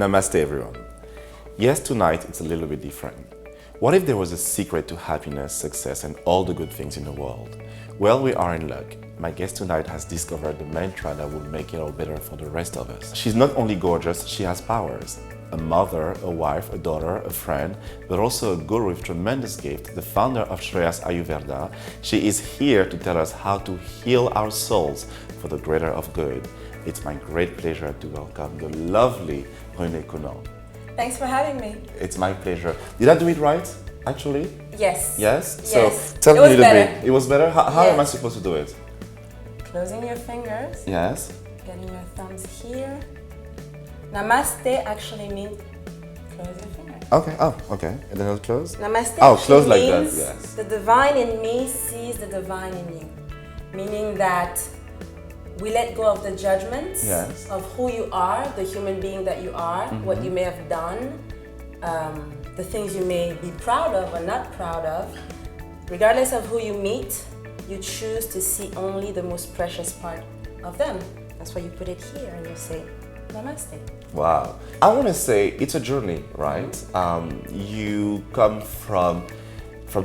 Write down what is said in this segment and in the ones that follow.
Namaste, everyone. Yes, tonight it's a little bit different. What if there was a secret to happiness, success, and all the good things in the world? Well, we are in luck. My guest tonight has discovered the mantra that will make it all better for the rest of us. She's not only gorgeous, she has powers. A mother, a wife, a daughter, a friend, but also a guru with tremendous gift, the founder of Shreyas Ayurveda. She is here to tell us how to heal our souls for the greater of good. It's my great pleasure to welcome the lovely Renee Konan. Thanks for having me. It's my pleasure. Did I do it right, actually? Yes. Yes? So Yes. tell me a little better. bit. It was better? How Yes. am I supposed to do it? Closing your fingers, Yes. getting your thumbs here. Namaste actually means close your fingers. Okay. Oh, okay. And then I'll close? Namaste Oh, actually close like that, means yes. the divine in me sees the divine in you. Meaning that we let go of the judgments Yes. of who you are, the human being that you are, what you may have done, the things you may be proud of or not proud of. Regardless of who you meet, you choose to see only the most precious part of them. That's why you put it here and you say, Namaste. Wow. I want to say it's a journey, right? You come from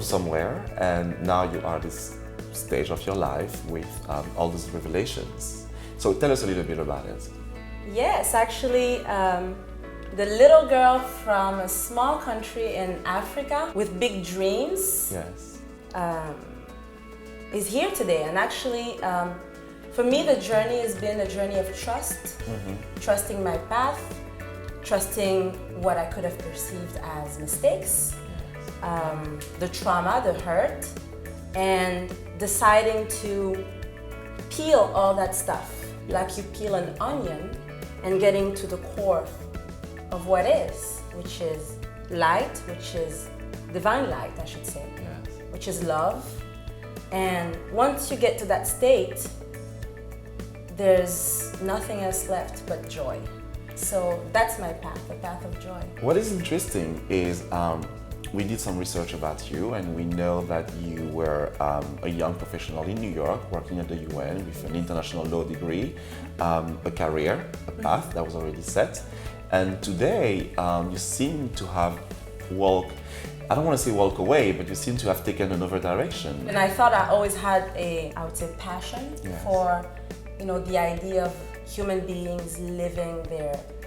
somewhere and now you are this stage of your life with all these revelations. So tell us a little bit about it. Yes, actually, the little girl from a small country in Africa with big dreams Yes. is here today. And actually, for me, the journey has been a journey of trust, trusting my path, trusting what I could have perceived as mistakes, the trauma, the hurt, and deciding to peel all that stuff, like you peel an onion, and getting to the core of what is, which is light, which is divine light, I should say, Yes. which is love. And once you get to that state, there's nothing else left but joy. So that's my path, the path of joy. What is interesting is we did some research about you and we know that you were a young professional in New York working at the UN with an international law degree, a career, a path that was already set. And today you seem to have I don't want to say walk away, but you seem to have taken another direction. And I thought I always had I would say passion Yes. for, the idea of human beings living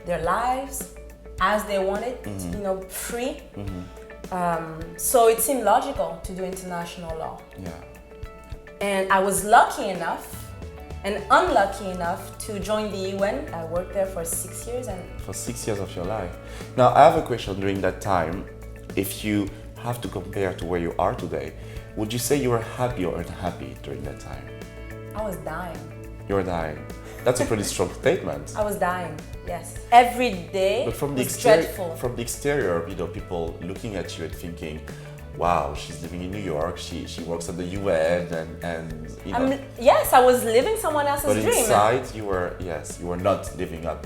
their lives as they want it, free. So it seemed logical to do international law. Yeah. And I was lucky enough and unlucky enough to join the UN. I worked there for 6 years. And For 6 years of your life. Now, I have a question during that time. If you have to compare to where you are today, would you say you were happy or unhappy during that time? I was dying. You were dying. That's a pretty strong statement. I was dying, yes. Every day But from the was dreadful. from the exterior, people looking at you and thinking, wow, she's living in New York, she works at the UN and Yes, I was living someone else's but dream. inside you were not living up,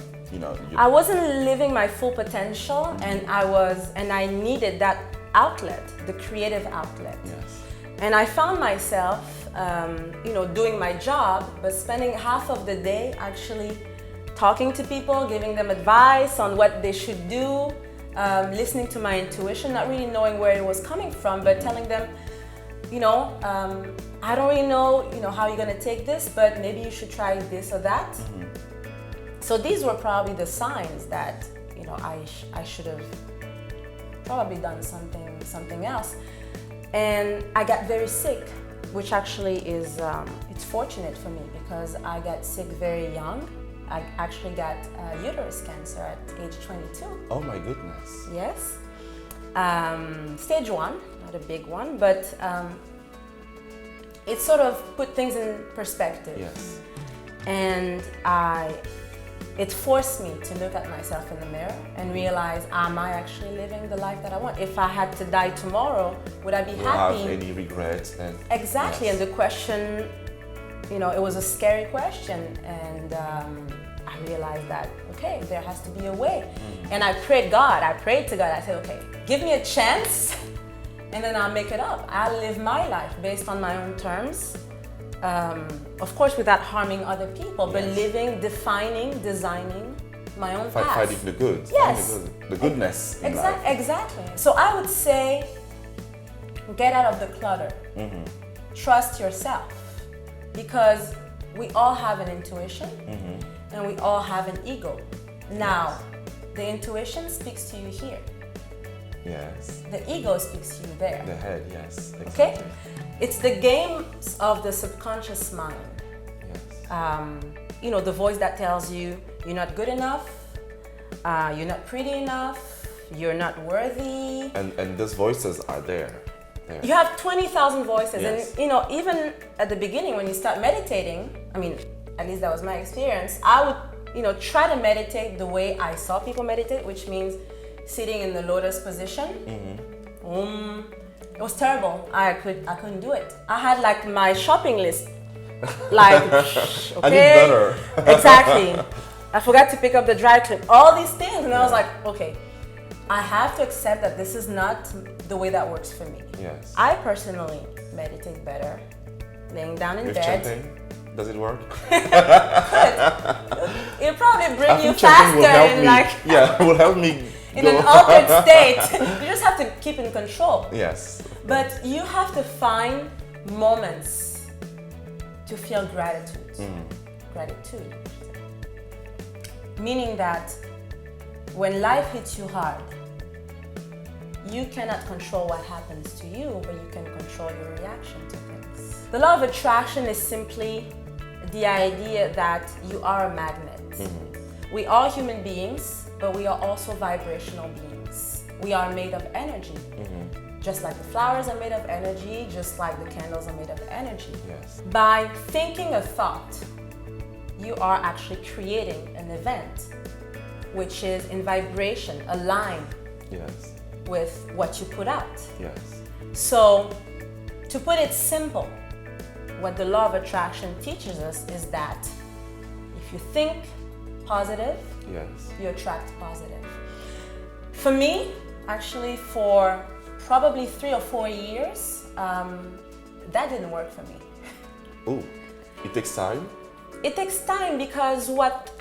I wasn't living my full potential, and I needed that outlet, the creative outlet. Yes. And I found myself, doing my job, but spending half of the day actually talking to people, giving them advice on what they should do, listening to my intuition, not really knowing where it was coming from, but telling them, I don't really know, how you're gonna take this, but maybe you should try this or that. So these were probably the signs that, I should have probably done something else. And I got very sick, which actually is, it's fortunate for me because I got sick very young. I actually got uterus cancer at age 22. Oh my goodness. Yes. Stage 1, not a big one, but it sort of put things in perspective. Yes. And it forced me to look at myself in the mirror and realize, am I actually living the life that I want? If I had to die tomorrow, would I be happy? Have any regrets? Exactly, yes. and the question, it was a scary question, and I realized that, okay, there has to be a way. And I prayed to God, I said, okay, give me a chance, and then I'll make it up. I'll live my life based on my own terms. Of course, without harming other people, but Yes. living, defining, designing my own path. Finding the good. Yes. Finding the goodness in life. Exactly. So I would say, get out of the clutter. Trust yourself, because we all have an intuition and we all have an ego. Now, the intuition speaks to you here. Yes. The ego speaks to you there. The head, yes. Exactly. Okay? It's the games of the subconscious mind. Yes. You know, the voice that tells you you're not good enough, you're not pretty enough, you're not worthy. And those voices are there. You have 20,000 voices. Yes. And, you know, even at the beginning when you start meditating, I mean, at least that was my experience, I would, you know, try to meditate the way I saw people meditate, which means sitting in the lotus position. It was terrible. I couldn't do it. I had like my shopping list. Like, okay. I need better. Exactly. I forgot to pick up the dry clean. All these things. And I was like, okay, I have to accept that this is not the way that works for me. Yes. I personally meditate better laying down in With bed. chanting, does it work? It'll probably bring I you think chanting will faster help and me. like Yeah, it will help me in an altered state. You just have to keep in control. Yes. But you have to find moments to feel gratitude. Gratitude. Meaning that when life hits you hard, you cannot control what happens to you, but you can control your reaction to things. The law of attraction is simply the idea that you are a magnet. We are human beings, but we are also vibrational beings. We are made of energy. Just like the flowers are made of energy, just like the candles are made of energy. Yes. By thinking a thought, you are actually creating an event which is in vibration, aligned Yes. with what you put out. Yes. So, to put it simple, what the law of attraction teaches us is that if you think positive, Yes. you attract positive. For me, actually, for probably 3 or 4 years, that didn't work for me. Ooh, it takes time. It takes time because what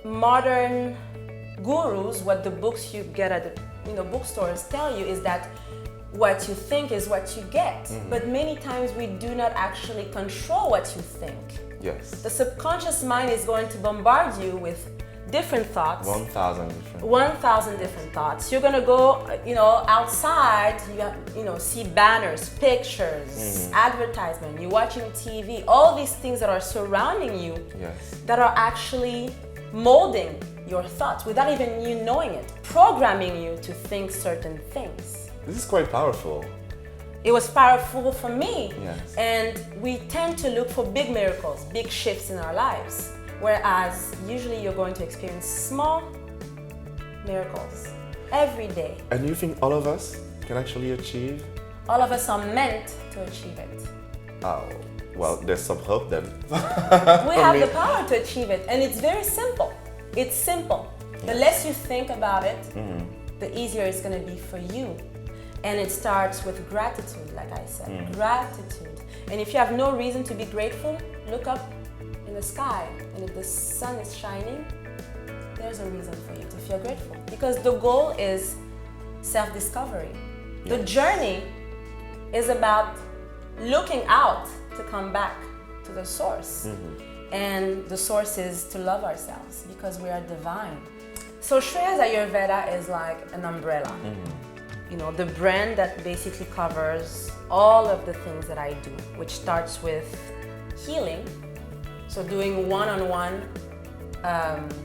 modern gurus, what the books you get at the bookstores tell you is that what you think is what you get. But many times we do not actually control what you think. Yes. The subconscious mind is going to bombard you with different thoughts. 1,000 different. 1,000 different thoughts. You're gonna go, outside. You see banners, pictures, advertisement. You're watching TV. All these things that are surrounding you, Yes. that are actually molding your thoughts without even you knowing it, programming you to think certain things. This is quite powerful. It was powerful for me. Yes. And we tend to look for big miracles, big shifts in our lives. Whereas usually you're going to experience small miracles every day. And you think all of us can actually achieve? All of us are meant to achieve it. Oh, well, there's some hope then. We have the power to achieve it, and it's very simple. It's simple. The less you think about it, the easier it's going to be for you. And it starts with gratitude, like I said, gratitude. And if you have no reason to be grateful, look up in the sky, and if the sun is shining, there's a reason for you to feel grateful. Because the goal is self-discovery. The journey is about looking out to come back to the source. And the source is to love ourselves because we are divine. So Shreya's Ayurveda is like an umbrella. The brand that basically covers all of the things that I do, which starts with healing. So doing one-on-one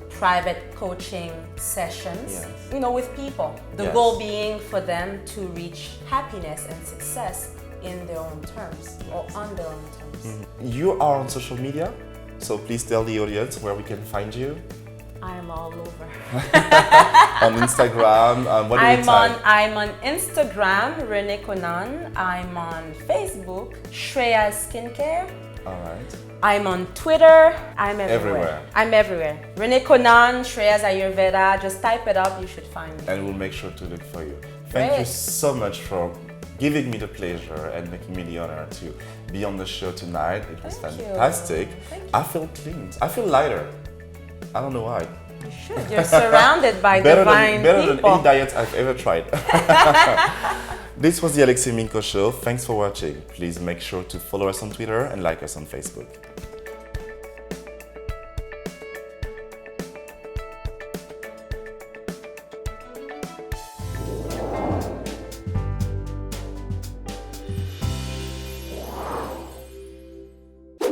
private coaching sessions, with people. The goal being for them to reach happiness and success in their own terms or on their own terms. You are on social media, so please tell the audience where we can find you. I'm all over. On Instagram, what do you type? I'm on Instagram, Renee Konan. I'm on Facebook, Shreya Skincare. All right. I'm on Twitter. I'm everywhere. I'm everywhere. Renee Konan, Shreya's Ayurveda. Just type it up, you should find me. And we'll make sure to look for you. Thank you so much for giving me the pleasure and making me the honor to be on the show tonight. It was fantastic. Thank you. I feel clean. I feel lighter. I don't know why. You should. You're surrounded by better divine than people. any diet I've ever tried. This was the Alexi Minko Show. Thanks for watching. Please make sure to follow us on Twitter and like us on Facebook.